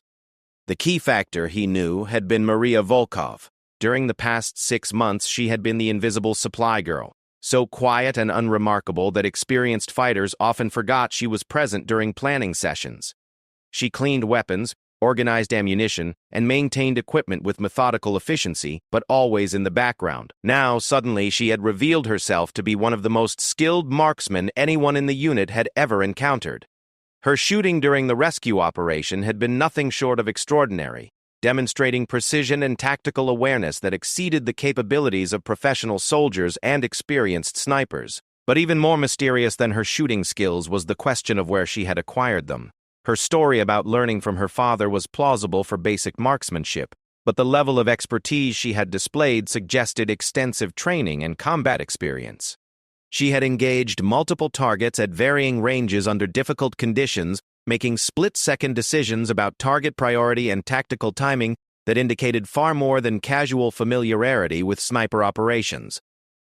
The key factor, he knew, had been Maria Volkov. During the past 6 months, she had been the invisible supply girl, so quiet and unremarkable that experienced fighters often forgot she was present during planning sessions. She cleaned weapons, organized ammunition, and maintained equipment with methodical efficiency, but always in the background. Now, suddenly, she had revealed herself to be one of the most skilled marksmen anyone in the unit had ever encountered. Her shooting during the rescue operation had been nothing short of extraordinary, demonstrating precision and tactical awareness that exceeded the capabilities of professional soldiers and experienced snipers. But even more mysterious than her shooting skills was the question of where she had acquired them. Her story about learning from her father was plausible for basic marksmanship, but the level of expertise she had displayed suggested extensive training and combat experience. She had engaged multiple targets at varying ranges under difficult conditions, making split-second decisions about target priority and tactical timing that indicated far more than casual familiarity with sniper operations.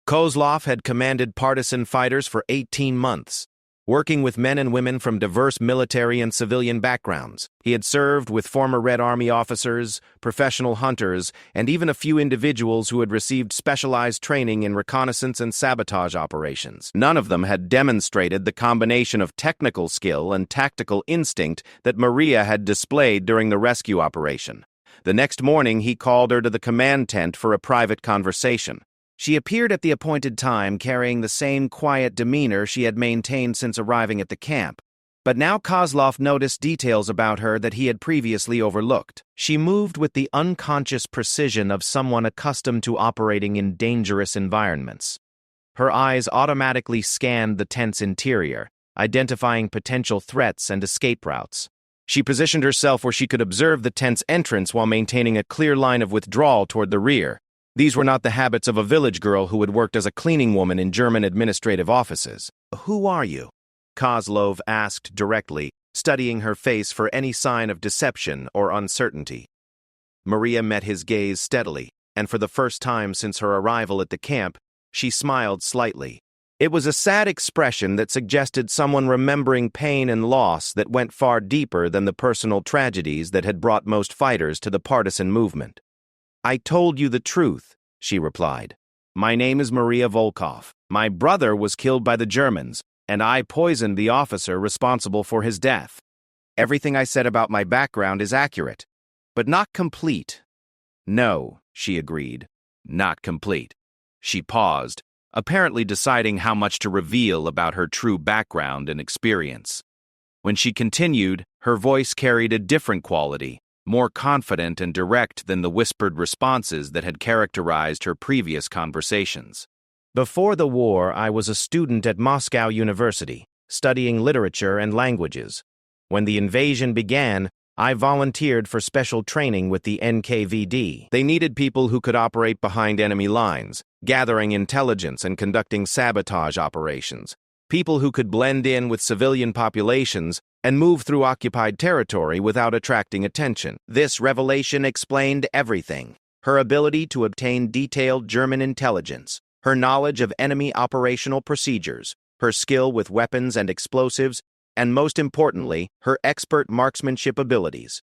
Kozlov had commanded partisan fighters for 18 months. Working with men and women from diverse military and civilian backgrounds, he had served with former Red Army officers, professional hunters, and even a few individuals who had received specialized training in reconnaissance and sabotage operations. None of them had demonstrated the combination of technical skill and tactical instinct that Maria had displayed during the rescue operation. The next morning, he called her to the command tent for a private conversation. She appeared at the appointed time carrying the same quiet demeanor she had maintained since arriving at the camp. But now Kozlov noticed details about her that he had previously overlooked. She moved with the unconscious precision of someone accustomed to operating in dangerous environments. Her eyes automatically scanned the tent's interior, identifying potential threats and escape routes. She positioned herself where she could observe the tent's entrance while maintaining a clear line of withdrawal toward the rear. These were not the habits of a village girl who had worked as a cleaning woman in German administrative offices. "Who are you?" Kozlov asked directly, studying her face for any sign of deception or uncertainty. Maria met his gaze steadily, and for the first time since her arrival at the camp, she smiled slightly. It was a sad expression that suggested someone remembering pain and loss that went far deeper than the personal tragedies that had brought most fighters to the partisan movement. "I told you the truth," she replied. "My name is Maria Volkov. My brother was killed by the Germans, and I poisoned the officer responsible for his death. Everything I said about my background is accurate, but not complete." "No," she agreed. "Not complete." She paused, apparently deciding how much to reveal about her true background and experience. When she continued, her voice carried a different quality, more confident and direct than the whispered responses that had characterized her previous conversations. "Before the war, I was a student at Moscow University, studying literature and languages. When the invasion began, I volunteered for special training with the NKVD. They needed people who could operate behind enemy lines, gathering intelligence and conducting sabotage operations. People who could blend in with civilian populations and move through occupied territory without attracting attention. This revelation explained everything: her ability to obtain detailed German intelligence, her knowledge of enemy operational procedures, her skill with weapons and explosives, and most importantly, her expert marksmanship abilities.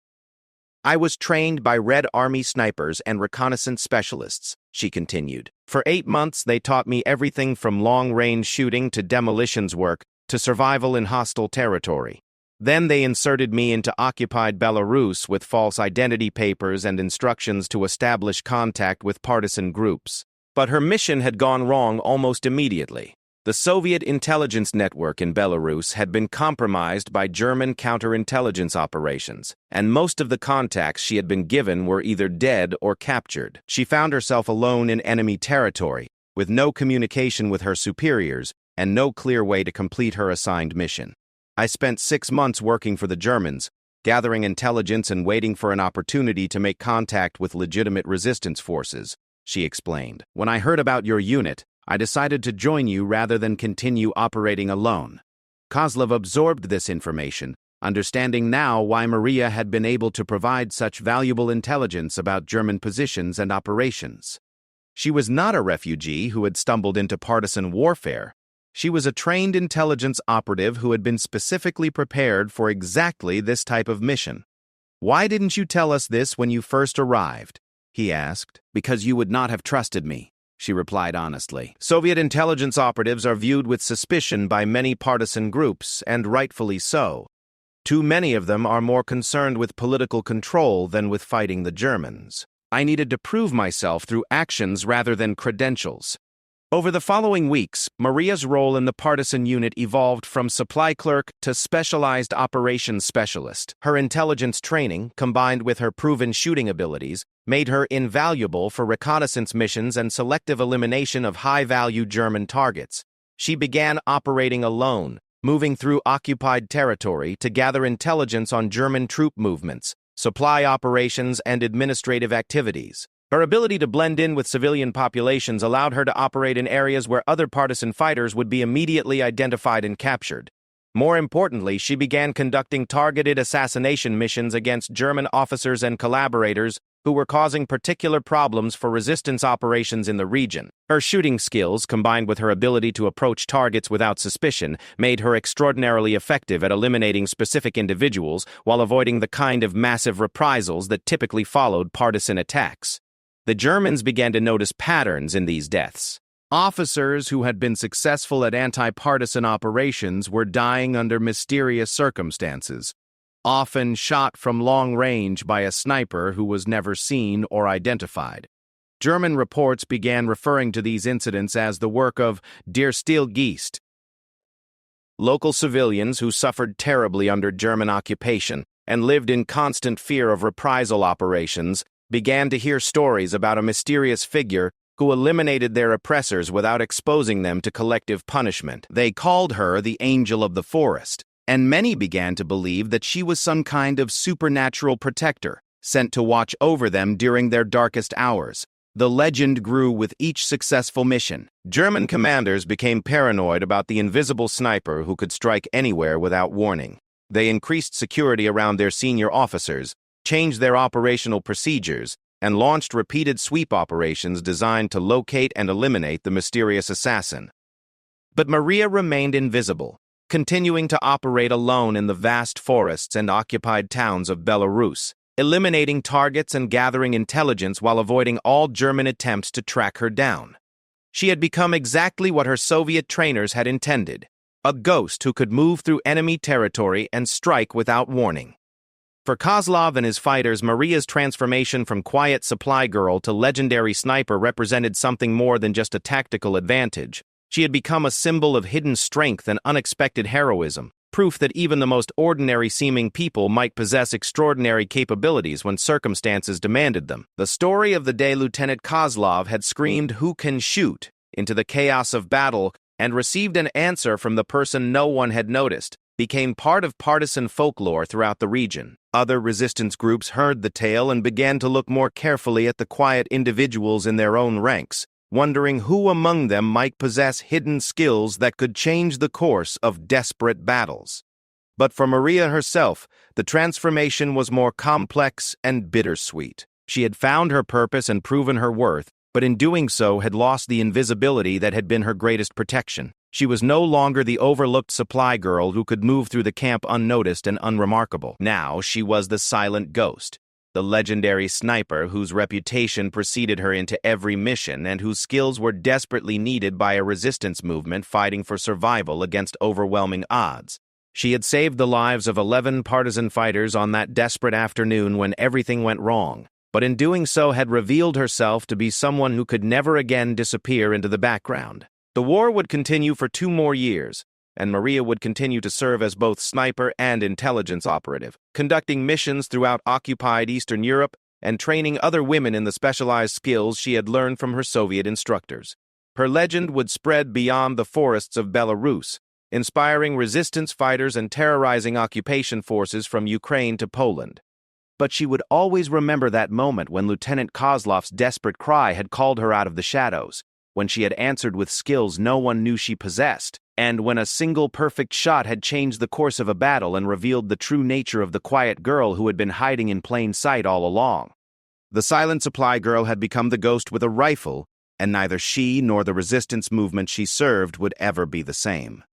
I was trained by Red Army snipers and reconnaissance specialists," she continued. "For 8 months, they taught me everything from long-range shooting to demolitions work to survival in hostile territory. Then they inserted me into occupied Belarus with false identity papers and instructions to establish contact with partisan groups. But her mission had gone wrong almost immediately. The Soviet intelligence network in Belarus had been compromised by German counterintelligence operations, and most of the contacts she had been given were either dead or captured. She found herself alone in enemy territory, with no communication with her superiors and no clear way to complete her assigned mission. I spent 6 months working for the Germans, gathering intelligence and waiting for an opportunity to make contact with legitimate resistance forces," she explained. "When I heard about your unit, I decided to join you rather than continue operating alone." Kozlov absorbed this information, understanding now why Maria had been able to provide such valuable intelligence about German positions and operations. She was not a refugee who had stumbled into partisan warfare. She was a trained intelligence operative who had been specifically prepared for exactly this type of mission. "Why didn't you tell us this when you first arrived?" he asked. "Because you would not have trusted me," she replied honestly. Soviet intelligence operatives are viewed with suspicion by many partisan groups, and rightfully so. Too many of them are more concerned with political control than with fighting the Germans. I needed to prove myself through actions rather than credentials. Over the following weeks, Maria's role in the partisan unit evolved from supply clerk to specialized operations specialist. Her intelligence training, combined with her proven shooting abilities, made her invaluable for reconnaissance missions and selective elimination of high-value German targets. She began operating alone, moving through occupied territory to gather intelligence on German troop movements, supply operations, and administrative activities. Her ability to blend in with civilian populations allowed her to operate in areas where other partisan fighters would be immediately identified and captured. More importantly, she began conducting targeted assassination missions against German officers and collaborators who were causing particular problems for resistance operations in the region. Her shooting skills, combined with her ability to approach targets without suspicion, made her extraordinarily effective at eliminating specific individuals while avoiding the kind of massive reprisals that typically followed partisan attacks. The Germans began to notice patterns in these deaths. Officers who had been successful at anti-partisan operations were dying under mysterious circumstances, often shot from long range by a sniper who was never seen or identified. German reports began referring to these incidents as the work of Der Stilgeist. Local civilians who suffered terribly under German occupation and lived in constant fear of reprisal operations began to hear stories about a mysterious figure who eliminated their oppressors without exposing them to collective punishment. They called her the Angel of the Forest, and many began to believe that she was some kind of supernatural protector, sent to watch over them during their darkest hours. The legend grew with each successful mission. German commanders became paranoid about the invisible sniper who could strike anywhere without warning. They increased security around their senior officers, changed their operational procedures, and launched repeated sweep operations designed to locate and eliminate the mysterious assassin. But Maria remained invisible, continuing to operate alone in the vast forests and occupied towns of Belarus, eliminating targets and gathering intelligence while avoiding all German attempts to track her down. She had become exactly what her Soviet trainers had intended, a ghost who could move through enemy territory and strike without warning. For Kozlov and his fighters, Maria's transformation from quiet supply girl to legendary sniper represented something more than just a tactical advantage. She had become a symbol of hidden strength and unexpected heroism, proof that even the most ordinary-seeming people might possess extraordinary capabilities when circumstances demanded them. The story of the day Lieutenant Kozlov had screamed, "Who can shoot?" into the chaos of battle and received an answer from the person no one had noticed, became part of partisan folklore throughout the region. Other resistance groups heard the tale and began to look more carefully at the quiet individuals in their own ranks, wondering who among them might possess hidden skills that could change the course of desperate battles. But for Maria herself, the transformation was more complex and bittersweet. She had found her purpose and proven her worth, but in doing so had lost the invisibility that had been her greatest protection. She was no longer the overlooked supply girl who could move through the camp unnoticed and unremarkable. Now she was the silent ghost, the legendary sniper whose reputation preceded her into every mission and whose skills were desperately needed by a resistance movement fighting for survival against overwhelming odds. She had saved the lives of 11 partisan fighters on that desperate afternoon when everything went wrong, but in doing so had revealed herself to be someone who could never again disappear into the background. The war would continue for 2 more years, and Maria would continue to serve as both sniper and intelligence operative, conducting missions throughout occupied Eastern Europe and training other women in the specialized skills she had learned from her Soviet instructors. Her legend would spread beyond the forests of Belarus, inspiring resistance fighters and terrorizing occupation forces from Ukraine to Poland. But she would always remember that moment when Lieutenant Kozlov's desperate cry had called her out of the shadows, when she had answered with skills no one knew she possessed, and when a single perfect shot had changed the course of a battle and revealed the true nature of the quiet girl who had been hiding in plain sight all along. The silent supply girl had become the ghost with a rifle, and neither she nor the resistance movement she served would ever be the same.